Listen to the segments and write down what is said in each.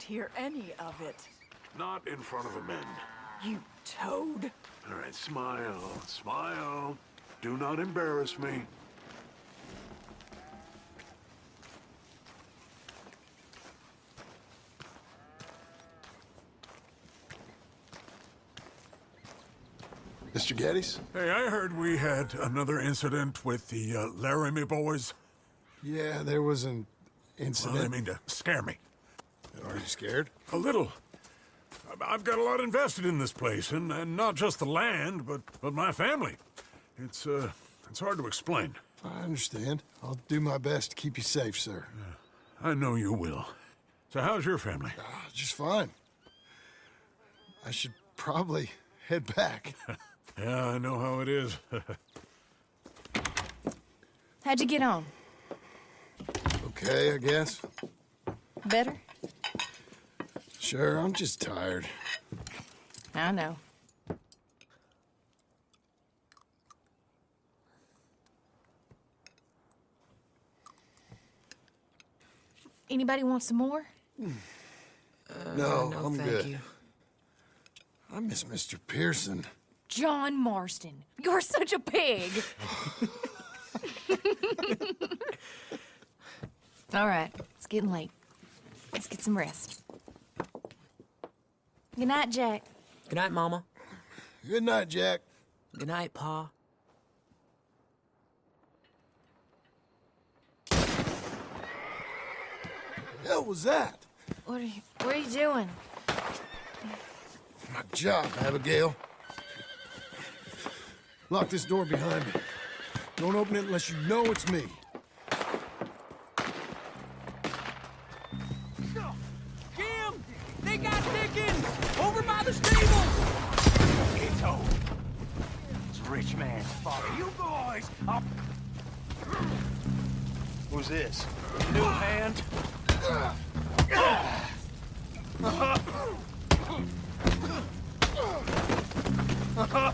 hear any of it. Not in front of the men. You toad. All right, smile, smile. Do not embarrass me. Mr. Geddes? Hey, I heard we had another incident with the Laramie boys. Yeah, there was an incident. Well, I mean to scare me. Are you scared? A little. I've got a lot invested in this place, and not just the land, but my family. It's hard to explain. I understand. I'll do my best to keep you safe, sir. I know you will. So how's your family? Just fine. I should probably head back. Yeah, I know how it is. How'd you get on? Okay, I guess. Better? Sure, I'm just tired. I know. Anybody want some more? No, no, I'm thank good. you. I miss Mr. Pearson. John Marston, you're such a pig. All right, it's getting late. Let's get some rest. Good night, Jack. Good night, Mama. Good night, Jack. Good night, Pa. Hell was that? What are you doing? My job, Abigail. Lock this door behind me. Don't open it unless you know it's me. Jim! They got Dickens! Over by the stable! Ito! It's a rich man's father. You boys up! Who's this? New hand?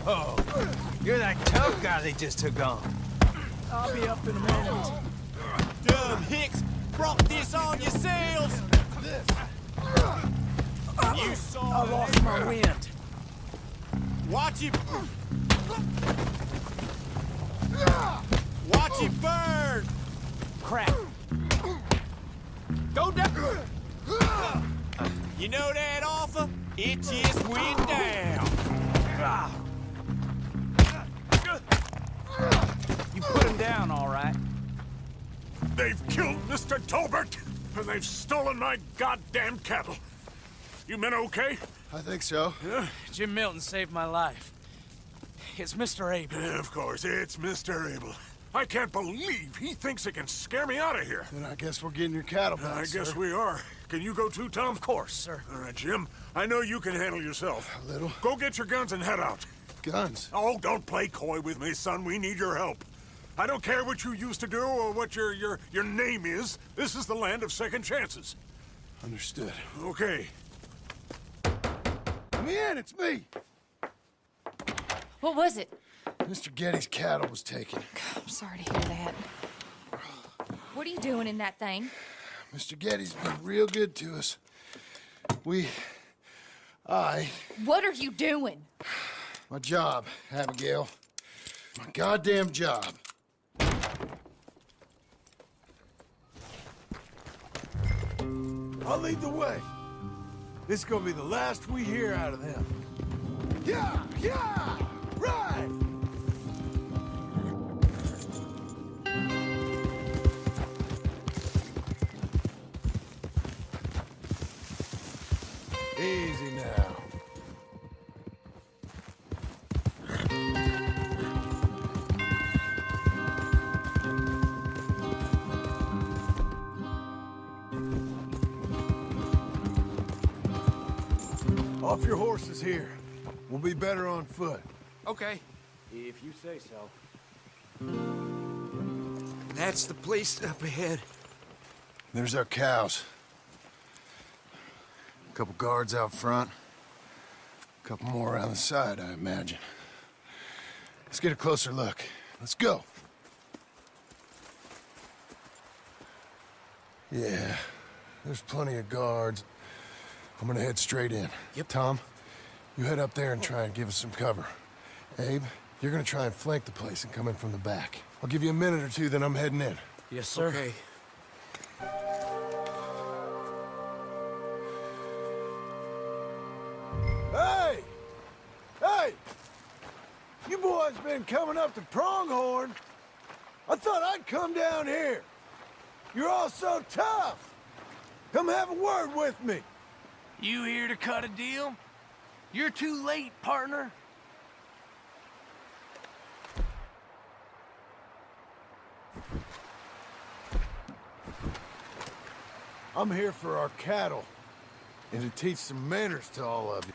Oh, you're that tough guy they just took on. I'll be up in a minute. Dumb Hicks brought this on yourselves! You saw I lost my wind. Watch it. Watch it burn! Crap. Go down! You know that offer? It just went down. You put him down, all right. They've killed Mr. Tolbert, and they've stolen my goddamn cattle. You men okay? I think so. Yeah? Jim Milton saved my life. It's Mr. Abel. Yeah, of course, it's Mr. Abel. I can't believe he thinks it can scare me out of here. Then I guess we're getting your cattle back, I guess sir. we are. Can you go too, Tom? Of course, sir. All right, Jim. I know you can handle yourself. A little. Go get your guns and head out. Guns. Oh, don't play coy with me, son. We need your help. I don't care what you used to do or what your name is. This is the land of second chances. Understood. Okay. Let me in, it's me! What was it? Mr. Geddes' cattle was taken. I'm sorry to hear that. What are you doing in that thing? Mr. Geddes been real good to us. What are you doing? My job, Abigail. My goddamn job. I'll lead the way. This is gonna be the last we hear out of them. Yeah! Yeah! Right! Easy now. Off your horses here. We'll be better on foot. Okay, if you say so. That's the place up ahead. There's our cows. A couple guards out front. A couple more around the side, I imagine. Let's get a closer look. Let's go. Yeah, there's plenty of guards. I'm gonna head straight in. Yep. Tom, you head up there and try and give us some cover. Abe, you're gonna try and flank the place and come in from the back. I'll give you a minute or two, then I'm heading in. Yes, sir. Okay. Hey! Hey! You boys been coming up to Pronghorn. I thought I'd come down here. You're all so tough. Come have a word with me. You here to cut a deal? You're too late, partner. I'm here for our cattle. And to teach some manners to all of you.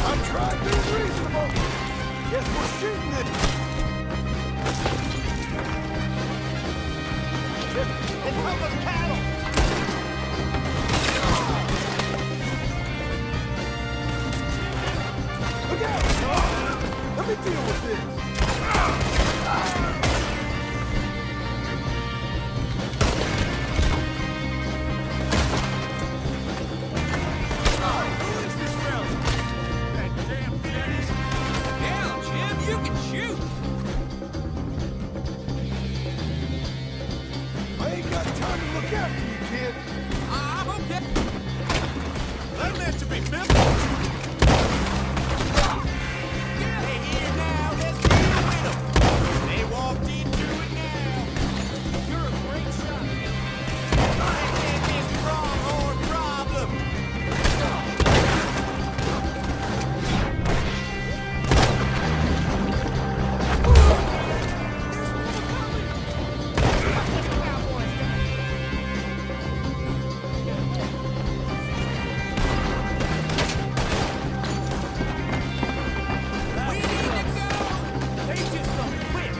I'm trying to be reasonable. Guess we're shooting it. It's helpless cattle! Look out! Let me deal with this. Who is this fella? That damn Dennis? Damn, Jim, you can shoot! I ain't got time to look after you, kid. I'm okay. They're meant to be pimps. They here now, let's deal with them. They walked into it now. You're a great shot, man. They get this Pronghorn problem. We need to go. They just don't quit.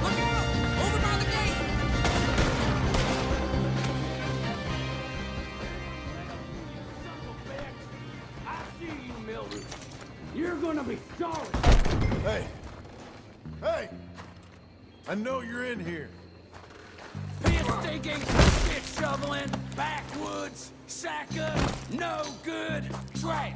Look out! Over by the gate! I see you, Mildred. You're gonna be sorry. Hey! Hey! I know you're in here. Piss digging, shit shoveling, backwoods, sacker, no good, trash.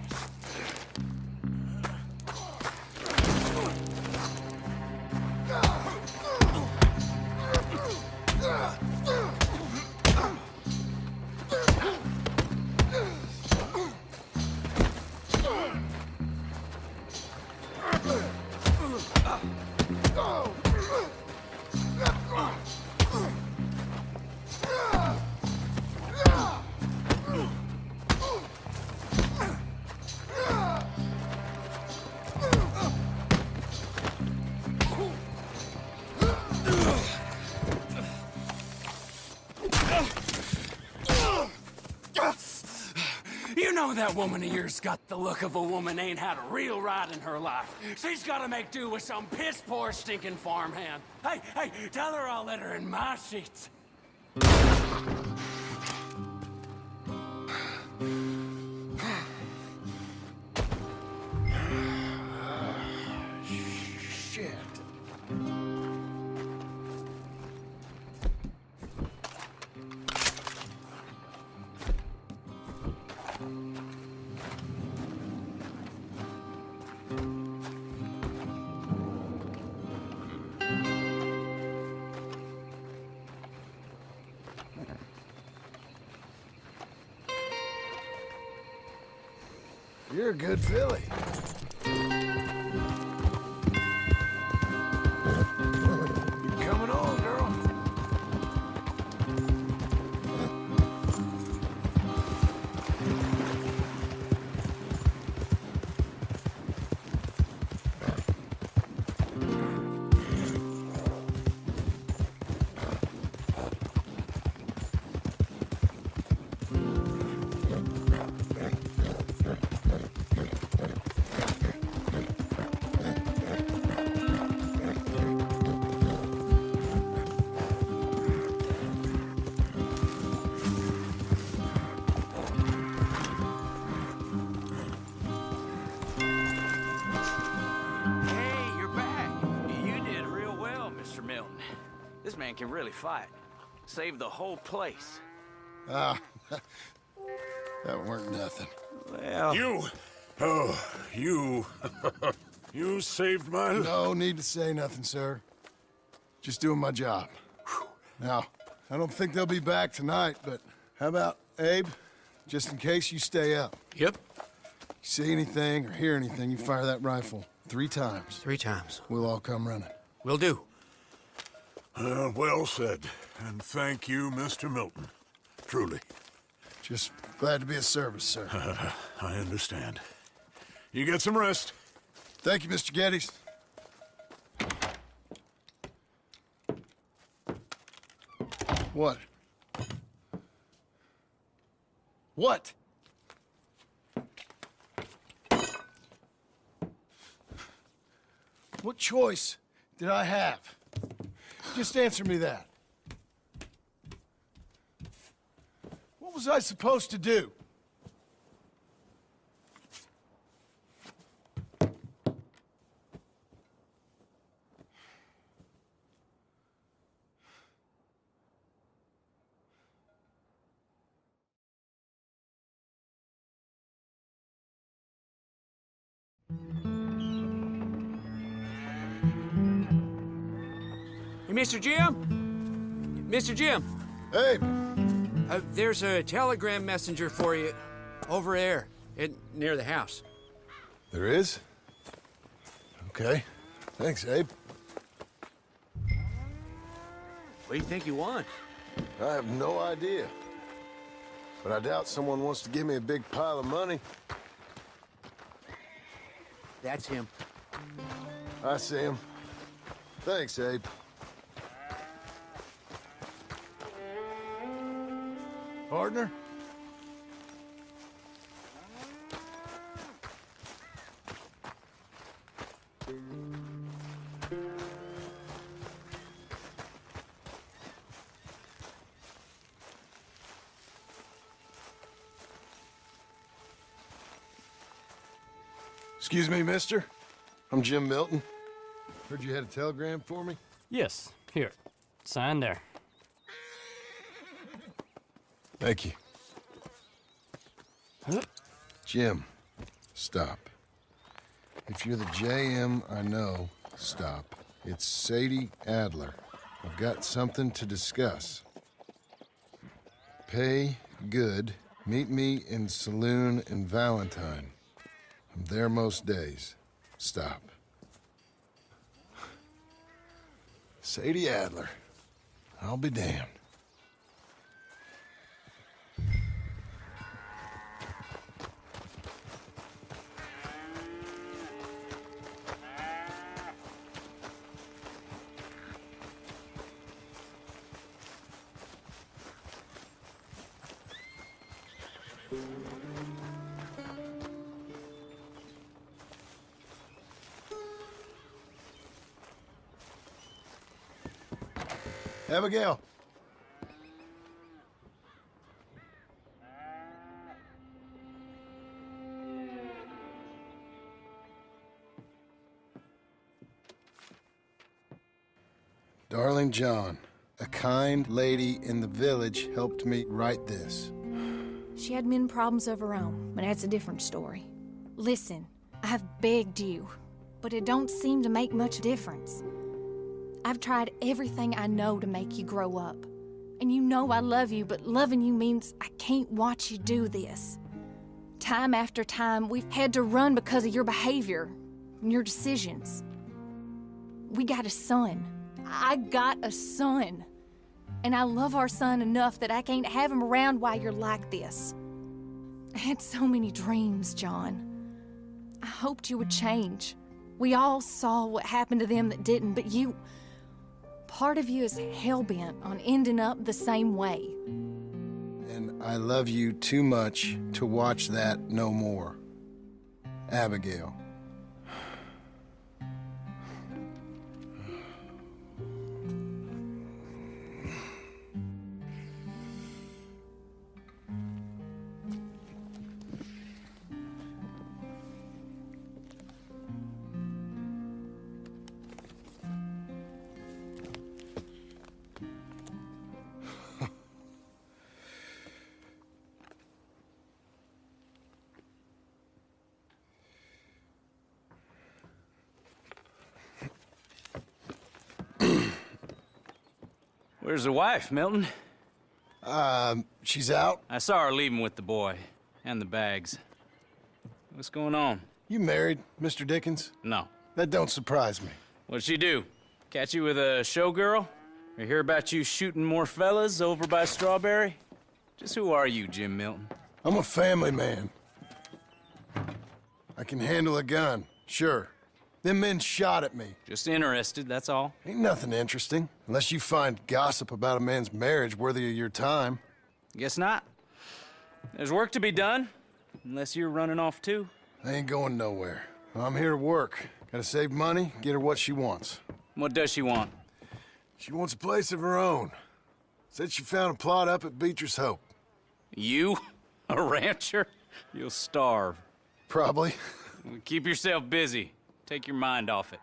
You know that woman of yours got the look of a woman ain't had a real ride in her life. She's gotta make do with some piss-poor stinking farmhand. Hey, tell her I'll let her in my sheets. Shit. You're a good filly. You're coming on, girl. Hey, you're back. You did real well, Mr. Milton. This man can really fight. Saved the whole place. Ah, that weren't nothing. Well, You, you saved my life. No need to say nothing, sir. Just doing my job. Now, I don't think they'll be back tonight, but how about Abe? Just in case you stay up. Yep. See anything or hear anything, you fire that rifle 3 times. 3 times. We'll all come running. Will do. Well said. And thank you, Mr. Milton. Truly. Just glad to be of service, sir. I understand. You get some rest. Thank you, Mr. Geddes. What? What? What choice did I have? Just answer me that. What was I supposed to do? Hey, Mr. Jim? Mr. Jim, Hey, there's a telegram messenger for you over there near the house. there is? Okay. Thanks, Abe. What do you think you want? I have no idea. But I doubt someone wants to give me a big pile of money. That's him. I see him. Thanks, Abe. Partner? Excuse me, mister. I'm Jim Milton. Heard you had a telegram for me? Yes, here. Sign there. Thank you. Jim, stop. If you're the JM I know, stop. It's Sadie Adler. I've got something to discuss. Pay good. Meet me in saloon in Valentine. I'm there most days. Stop. Sadie Adler. I'll be damned. Abigail. Darling John, a kind lady in the village helped me write this. She had men problems of her own, but that's a different story. Listen, I've begged you, but it don't seem to make much difference. I've tried everything I know to make you grow up. And you know I love you, but loving you means I can't watch you do this. Time after time, we've had to run because of your behavior and your decisions. We got a son. I got a son. And I love our son enough that I can't have him around while you're like this. I had so many dreams, John. I hoped you would change. We all saw what happened to them that didn't, but you... Part of you is hell-bent on ending up the same way. And I love you too much to watch that no more. Abigail. Where's the wife, Milton? She's out. I saw her leaving with the boy. And the bags. What's going on? You married, Mr. Dickens? No. That don't surprise me. What'd she do? Catch you with a showgirl? Or hear about you shooting more fellas over by Strawberry? Just who are you, Jim Milton? I'm a family man. I can handle a gun, sure. Them men shot at me. Just interested, that's all. Ain't nothing interesting, unless you find gossip about a man's marriage worthy of your time. Guess not. There's work to be done, unless you're running off too. I ain't going nowhere. I'm here to work. Gotta save money, get her what she wants. What does she want? She wants a place of her own. Said she found a plot up at Beecher's Hope. You? A rancher? You'll starve. Probably. Keep yourself busy. Take your mind off it.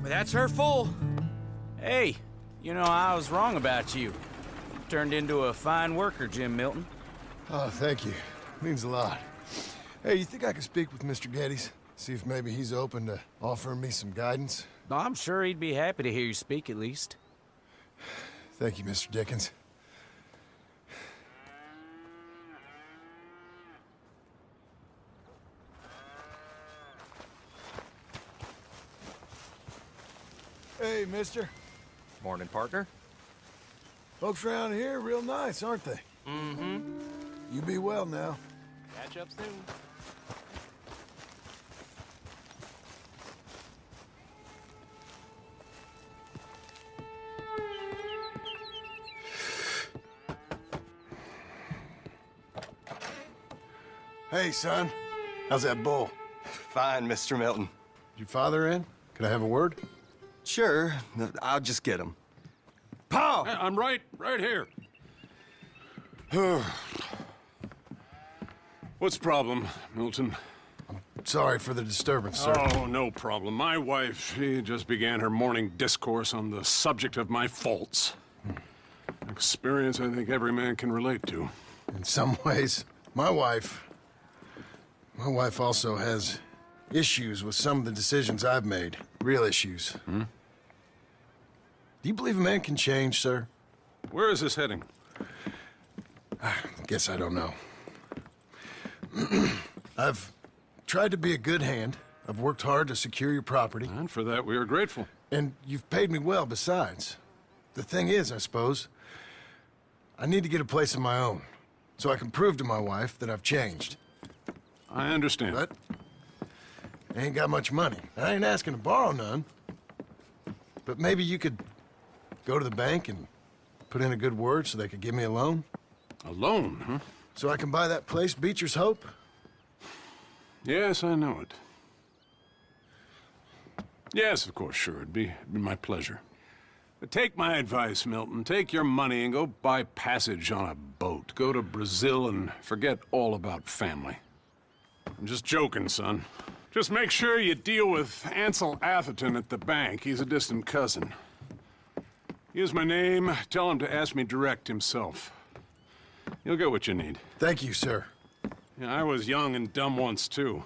That's her full. Hey, you know, I was wrong about you. Turned into a fine worker, Jim Milton. Oh, thank you. Means a lot. Hey, you think I could speak with Mr. Geddes? See if maybe he's open to offering me some guidance? I'm sure he'd be happy to hear you speak, at least. Thank you, Mr. Dickens. Hey, mister. Morning, partner. Folks around here real nice, aren't they? Mm-hmm. You be well now. Catch up soon. Hey, son. How's that bull? Fine, Mr. Milton. Your father in? Can I have a word? Sure, I'll just get him. Pa! I'm right here. What's the problem, Milton? Sorry for the disturbance, sir. Oh, no problem. My wife, she just began her morning discourse on the subject of my faults. Experience I think every man can relate to. In some ways, my wife also has issues with some of the decisions I've made. Real issues. Do you believe a man can change, sir? Where is this heading? Guess I don't know. I've tried to be a good hand. I've worked hard to secure your property. And for that, we are grateful. And you've paid me well besides. The thing is, I suppose, I need to get a place of my own, so I can prove to my wife that I've changed. I understand. But I ain't got much money. I ain't asking to borrow none. But maybe you could go to the bank and put in a good word so they could give me a loan? A loan, huh? So I can buy that place, Beecher's Hope? Yes, I know it. Yes, of course, sure. It'd be my pleasure. But take my advice, Milton. Take your money and go buy passage on a boat. Go to Brazil and forget all about family. I'm just joking, son. Just make sure you deal with Ansel Atherton at the bank. He's a distant cousin. Use my name. Tell him to ask me direct himself. You'll get what you need. Thank you, sir. Yeah, I was young and dumb once, too.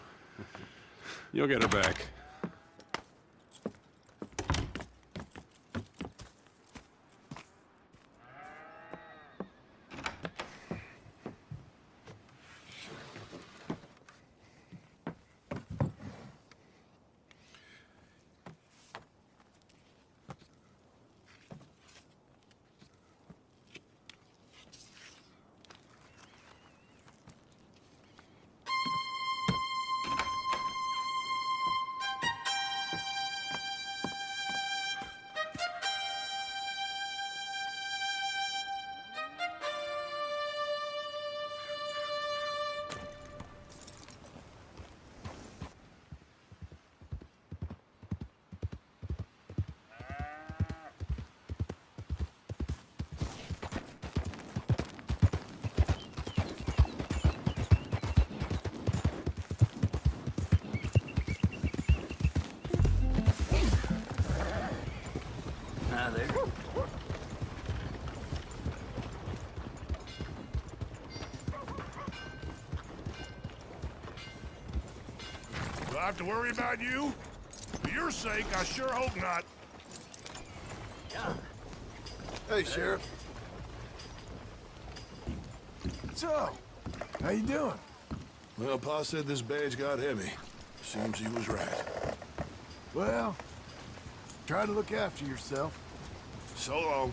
You'll get her back. Hi there. Do I have to worry about you? For your sake, I sure hope not. Hey, Sheriff. So, how you doing? Well, Pa said this badge got heavy. Seems he was right. Well, try to look after yourself. So long.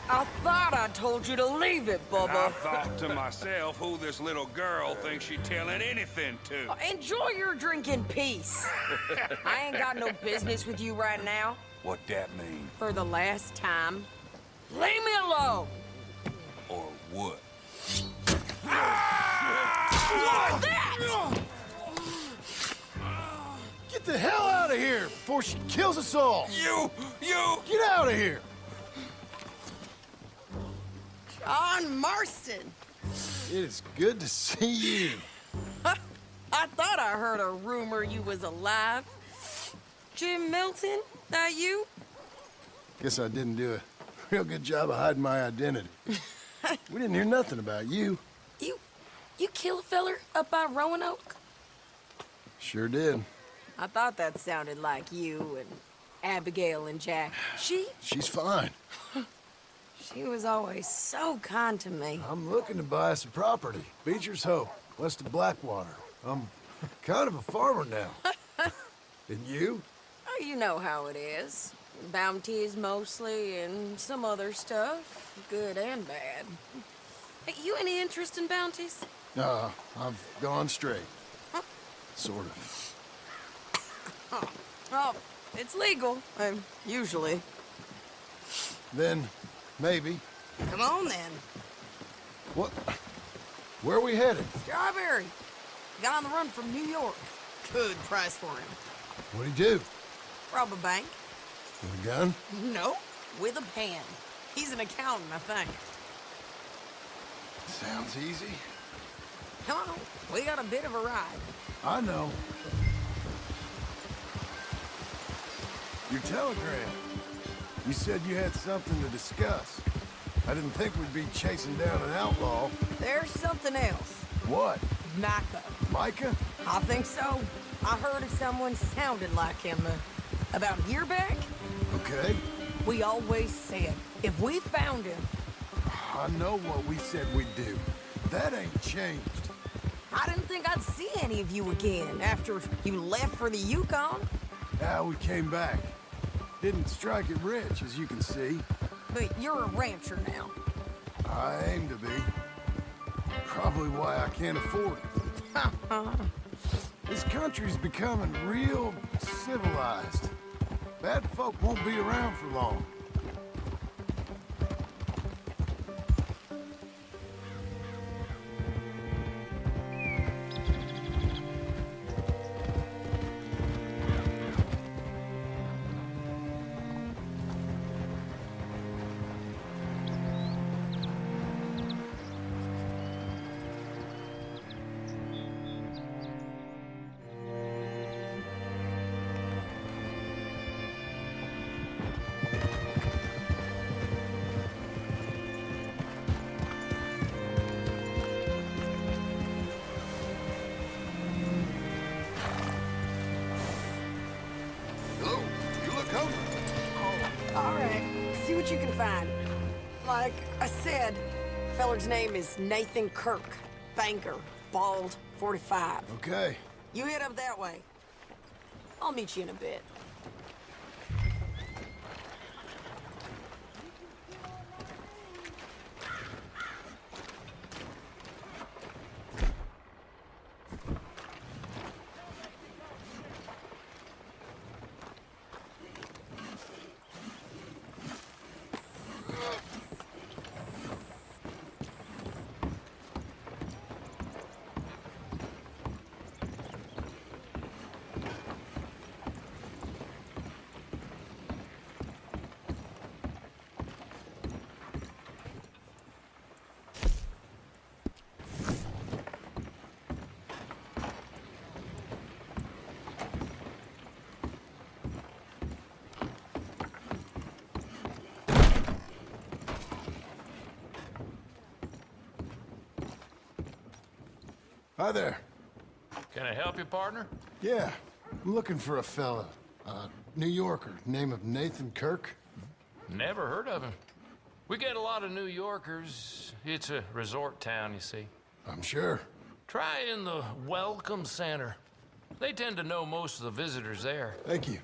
I thought I told you to leave it, I Bubba. thought to myself who this little girl thinks she telling anything to. Enjoy your drink in peace. I ain't got no business with you right now. What that mean? For the last time, leave me alone. Or what? What's that? Get the hell out of here before she kills us all! You! Get out of here! John Marston. It is good to see you. I thought I heard a rumor you was alive. Jim Milton, that you? Guess I didn't do a real good job of hiding my identity. We didn't hear nothing about you. You kill a feller up by Roanoke? Sure did. I thought that sounded like you and Abigail and Jack. She's fine. She was always so kind to me. I'm looking to buy some property. Beecher's Hope, west of Blackwater. I'm kind of a farmer now. And you? Oh, you know how it is. Bounties mostly, and some other stuff, good and bad. Hey, you any interest in bounties? I've gone straight. Sort of. Oh, it's legal, usually. Then, maybe. Come on, then. What? Where are we headed? Strawberry. Got on the run from New York. Good price for him. What'd he do? Rob a bank? With a gun? No, with a pen. He's an accountant, I think. Sounds easy. Come on, we got a bit of a ride. I know. Your telegram. You said you had something to discuss. I didn't think we'd be chasing down an outlaw. There's something else. What? Micah. Micah? I think so. I heard of someone sounded like him about a year back. Okay. We always said, if we found him... I know what we said we'd do. That ain't changed. I didn't think I'd see any of you again after you left for the Yukon. Now we came back. Didn't strike it rich, as you can see. But you're a rancher now. I aim to be. Probably why I can't afford it. This country's becoming real civilized. Bad folk won't be around for long. See what you can find. Like I said, feller's name is Nathan Kirk. Banker. Bald. 45. Okay. You head up that way. I'll meet you in a bit. Hi there. Can I help you, partner? Yeah, I'm looking for a fella. New Yorker, name of Nathan Kirk. Never heard of him. We get a lot of New Yorkers. It's a resort town, you see. I'm sure. Try in the Welcome Center. They tend to know most of the visitors there. Thank you.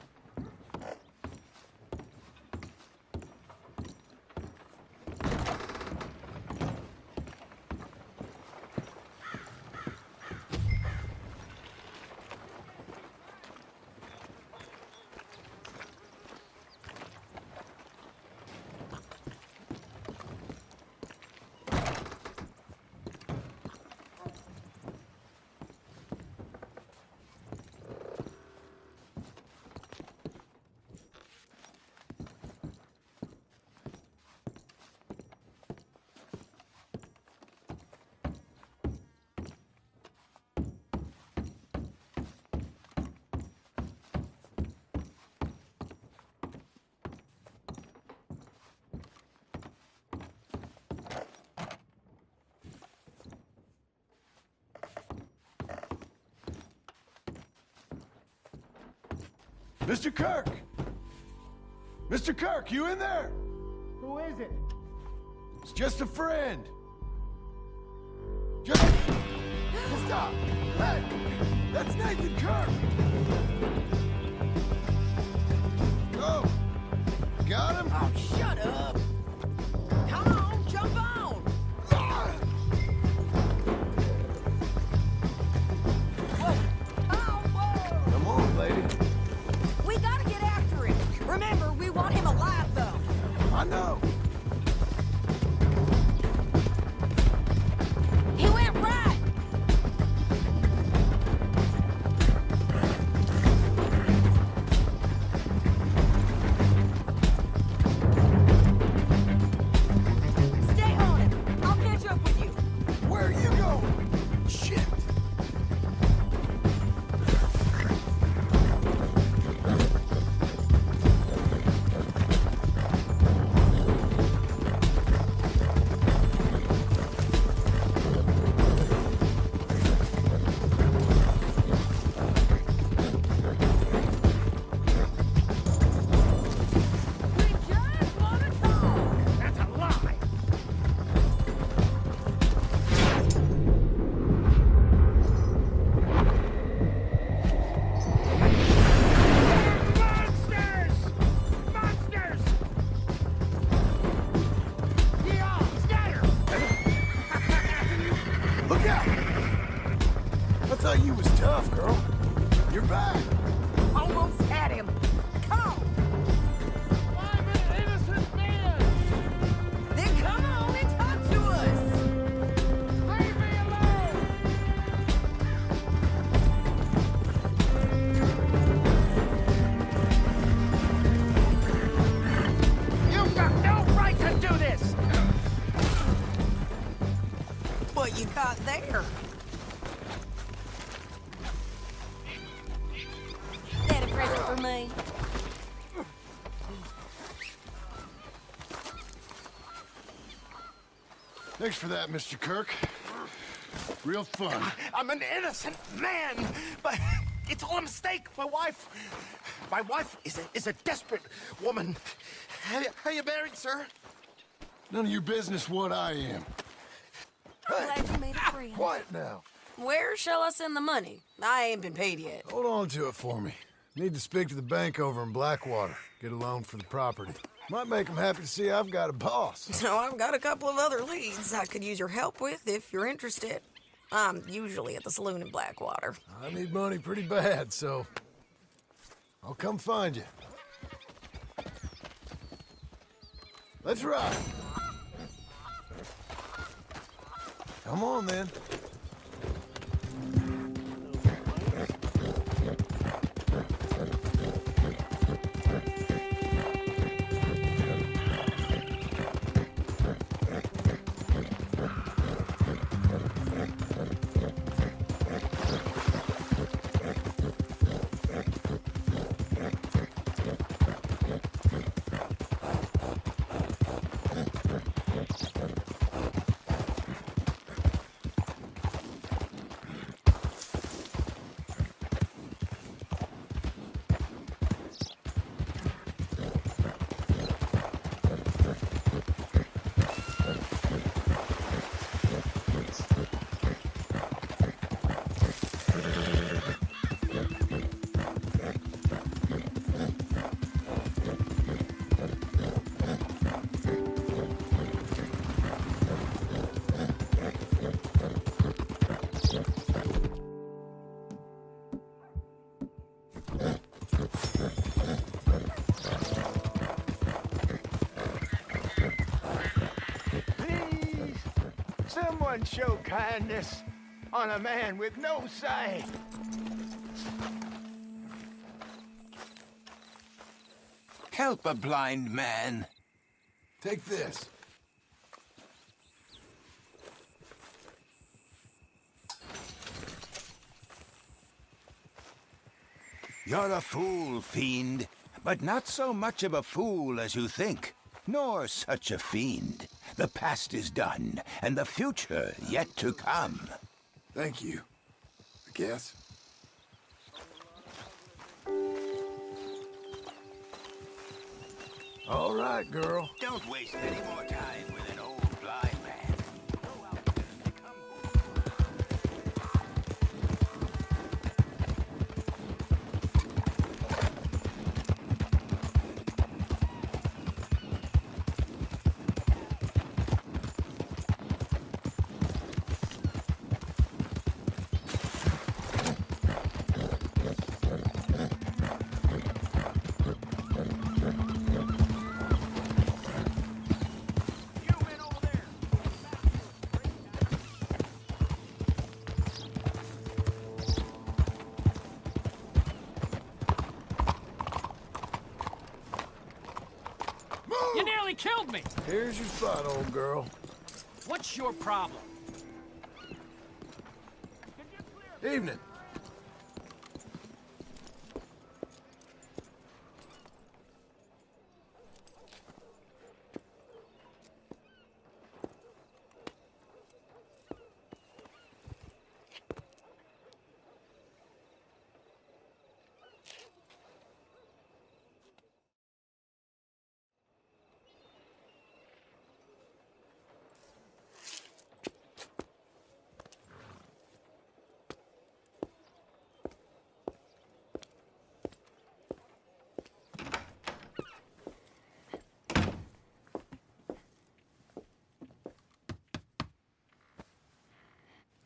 Mr. Kirk! Mr. Kirk, you in there? Who is it? It's just a friend. Just... Stop! Hey! That's Nathan Kirk! Go! Got him? Oh, shut up! Come on, jump on! Whoa. Come on, lady. We gotta get after him. Remember, we want him alive, though. I know. I thought you was tough, girl. You're back. Almost had him. Come on. I'm an innocent man. Then come on and talk to us. Leave me alone. You've got no right to do this! What you got there? That a present for me? Thanks for that, Mr. Kirk. Real fun. I'm an innocent man, but it's all a mistake. My wife is a desperate woman. Are you married, sir? None of your business what I am. I'm glad you made a friend. Quiet now. Where shall I send the money? I ain't been paid yet. Hold on to it for me. Need to speak to the bank over in Blackwater. Get a loan for the property. Might make them happy to see I've got a boss. So I've got a couple of other leads I could use your help with if you're interested. I'm usually at the saloon in Blackwater. I need money pretty bad, so I'll come find you. Let's ride. Come on, then. Someone show kindness on a man with no sight. Help a blind man. Take this. You're a fool, fiend, but not so much of a fool as you think, nor such a fiend. The past is done, and the future yet to come. Thank you, I guess. All right, girl. Don't waste any more time with an old blind man. Go out there and come You nearly killed me! Here's your spot, old girl. What's your problem? Evening.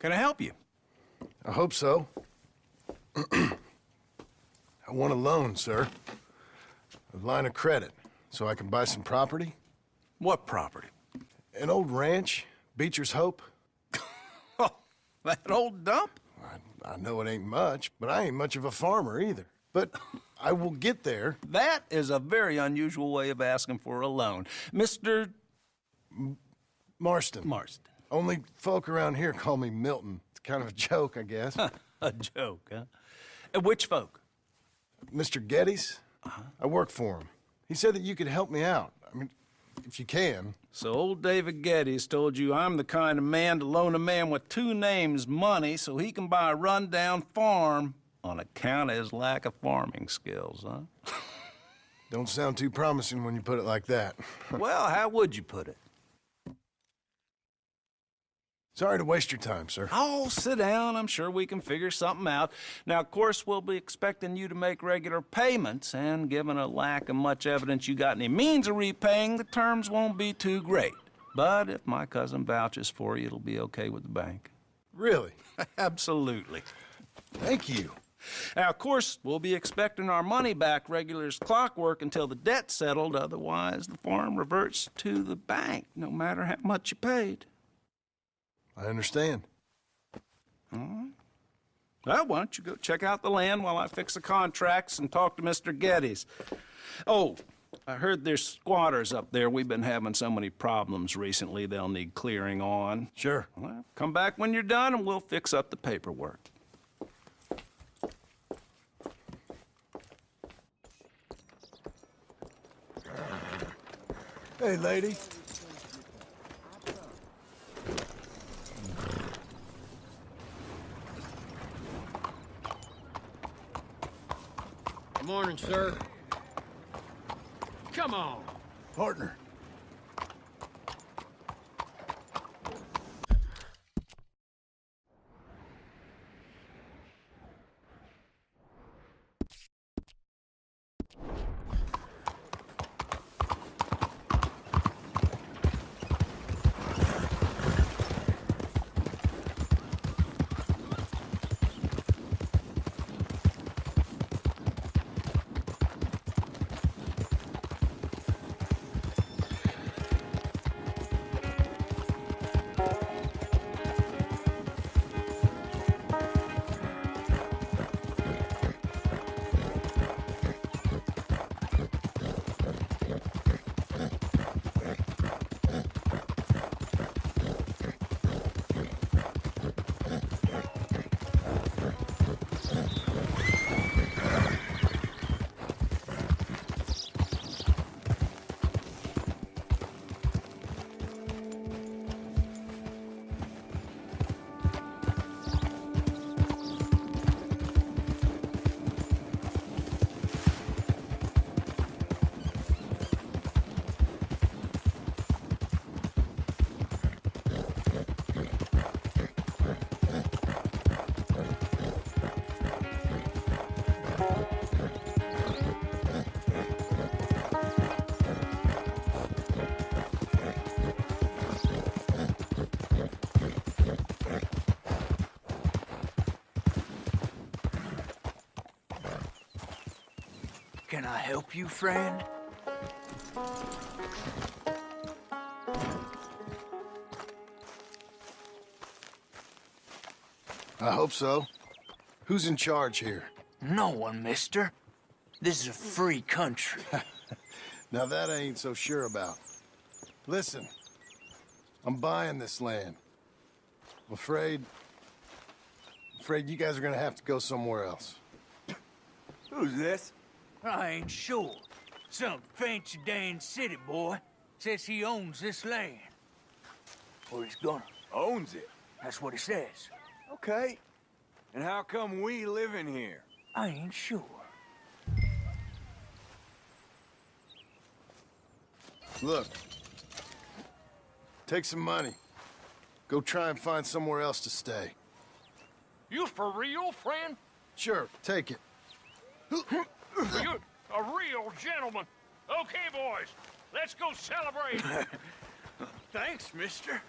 Can I help you? I hope so. I want a loan, sir. A line of credit, so I can buy some property. What property? An old ranch, Beecher's Hope. Oh, that old dump? I know it ain't much, but I ain't much of a farmer either. But I will get there. That is a very unusual way of asking for a loan. Mr. Marston. Marston. Only folk around here call me Milton. It's kind of a joke, I guess. A joke, huh? And which folk? Mr. Geddes. I work for him. He said that you could help me out. I mean, if you can. So old David Geddes told you I'm the kind of man to loan a man with two names money so he can buy a rundown farm on account of his lack of farming skills, huh? Don't sound too promising when you put it like that. Well, how would you put it? Sorry to waste your time, sir. Oh, sit down. I'm sure we can figure something out. Now, of course, we'll be expecting you to make regular payments, and given a lack of much evidence you got any means of repaying, the terms won't be too great. But if my cousin vouches for you, it'll be okay with the bank. Really? Absolutely. Thank you. Now, of course, we'll be expecting our money back regular as clockwork until the debt's settled. Otherwise, the farm reverts to the bank, no matter how much you paid. I understand. All right. Well, why don't you go check out the land while I fix the contracts and talk to Mr. Geddes. Oh, I heard there's squatters up there. We've been having so many problems recently, they'll need clearing on. Sure. Well, come back when you're done and we'll fix up the paperwork. Hey, lady. Good morning, sir. Come on. Partner. Can I help you, friend? I hope so. Who's in charge here? No one, mister. This is a free country. Now that I ain't so sure about. Listen, I'm buying this land. I'm afraid you guys are gonna have to go somewhere else. Who's this? I ain't sure. Some fancy Dan city boy says he owns this land. Or he's gonna. Owns it? That's what he says. Okay. And how come we live in here? I ain't sure. Look, take some money. Go try and find somewhere else to stay. You for real, friend? Sure, take it. You're a real gentleman. Okay, boys, let's go celebrate. Thanks, mister.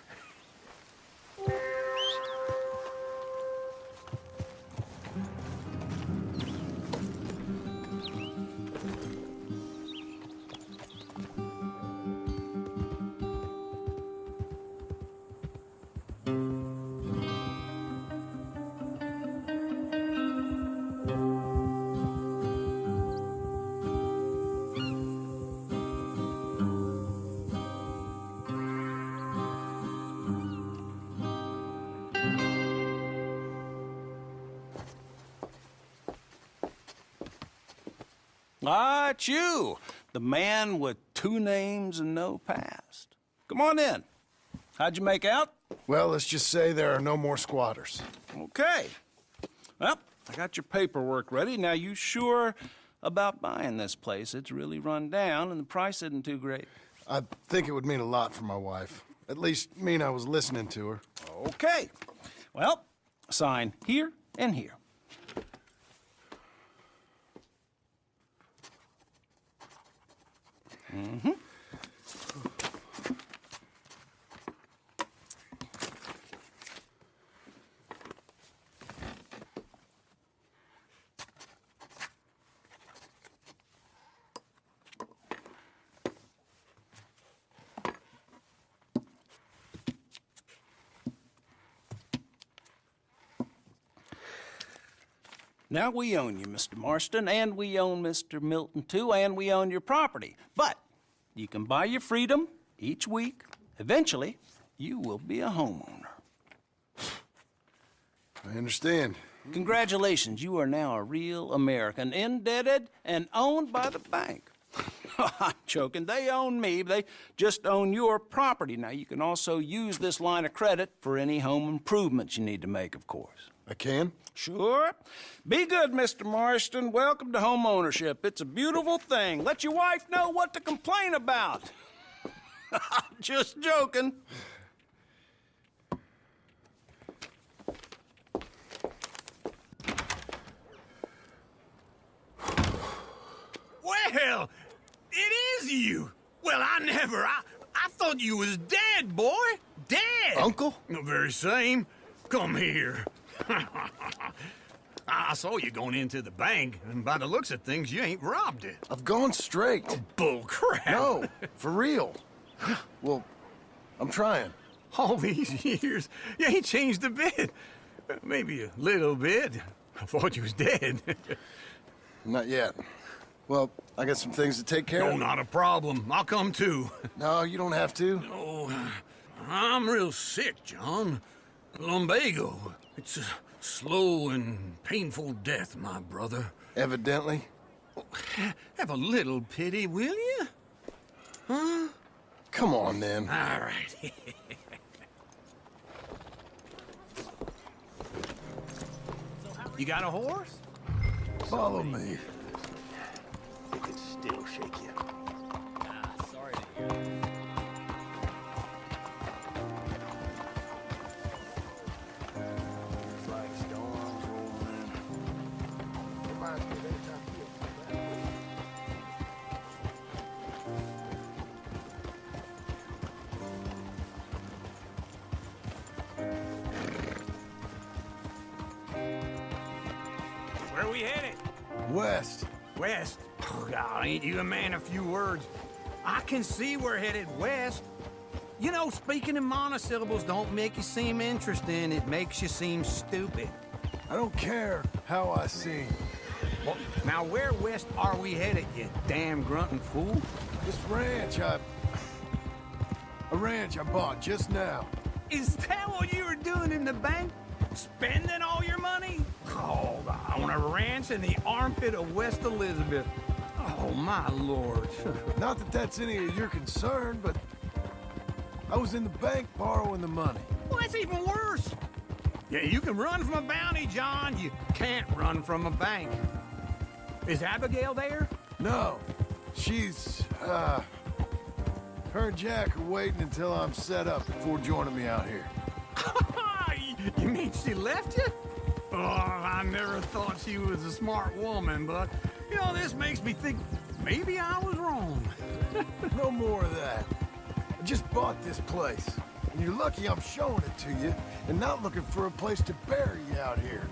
Ah, it's you, the man with 2 names and no past. Come on in. How'd you make out? Well, let's just say there are no more squatters. Okay. Well, I got your paperwork ready. Now, you sure about buying this place? It's really run down, and the price isn't too great. I think it would mean a lot for my wife. At least mean I was listening to her. Okay. Well, sign here and here. Mm-hmm. Now, we own you, Mr. Marston, and we own Mr. Milton, too, and we own your property. But you can buy your freedom each week. Eventually, you will be a homeowner. I understand. Congratulations, you are now a real American, indebted and owned by the bank. I'm joking. They own me. They just own your property. Now, you can also use this line of credit for any home improvements you need to make, of course. I can? Sure. Be good, Mr. Marston. Welcome to home ownership. It's a beautiful thing. Let your wife know what to complain about. Just joking. Well, it is you. Well, I thought you was dead, boy. Dead. Uncle? The very same. Come here. I saw you going into the bank, and by the looks of things, you ain't robbed it. I've gone straight. Oh, bull crap. No, for real. Well, I'm trying. All these years, you ain't changed a bit. Maybe a little bit. I thought you was dead. Not yet. Well, I got some things to take care of. No, not a problem. I'll come too. No, you don't have to. Oh, I'm real sick, John. Lumbago. It's a slow and painful death, my brother. Evidently. Have a little pity, will you? Huh? Come on, then. All right. You got a horse? Follow me. It could still shake you. Sorry to hear that. It's like storms rolling in. Reminds me of any time you feel like that. Where we headed? West. West? Oh, God, ain't you a man of few words? I can see we're headed west. You know, speaking in monosyllables don't make you seem interesting. It makes you seem stupid. I don't care how I sing. Well, now where west are we headed, you damn grunting fool? This ranch I bought just now. Is that what you were doing in the bank? Spending all your money? Oh, on a ranch in the armpit of West Elizabeth. Oh, my lord. Not that that's any of your concern, but I was in the bank borrowing the money. Well, that's even worse. Yeah, you can run from a bounty, John. You can't run from a bank. Is Abigail there? No. She's, her and Jack are waiting until I'm set up before joining me out here. You mean she left you? Oh, I never thought she was a smart woman, but, you know, this makes me think maybe I was wrong. No more of that. I just bought this place, and you're lucky I'm showing it to you and not looking for a place to bury you out here.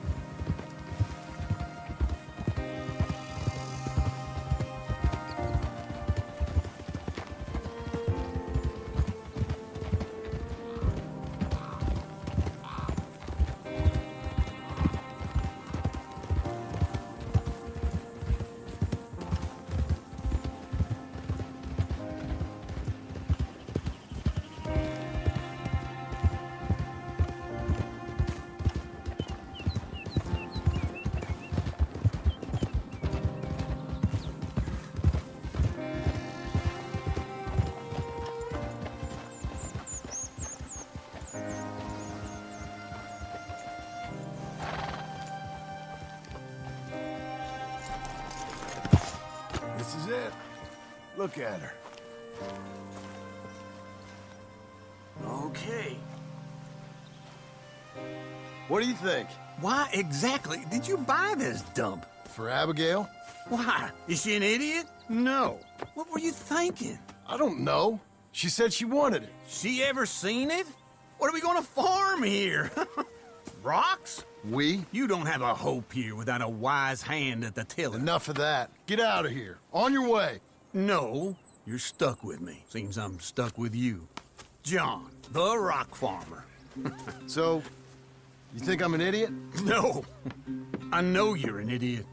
it. Look at her. Okay. What do you think? Why exactly did you buy this dump? For Abigail? Why? Is she an idiot? No. What were you thinking? I don't know. She said she wanted it. She ever seen it? What are we gonna farm here? Rocks? We? You don't have a hope here without a wise hand at the tiller. Enough of that. Get out of here. On your way. No, you're stuck with me. Seems I'm stuck with you. John, the rock farmer. So, you think I'm an idiot? No. I know you're an idiot.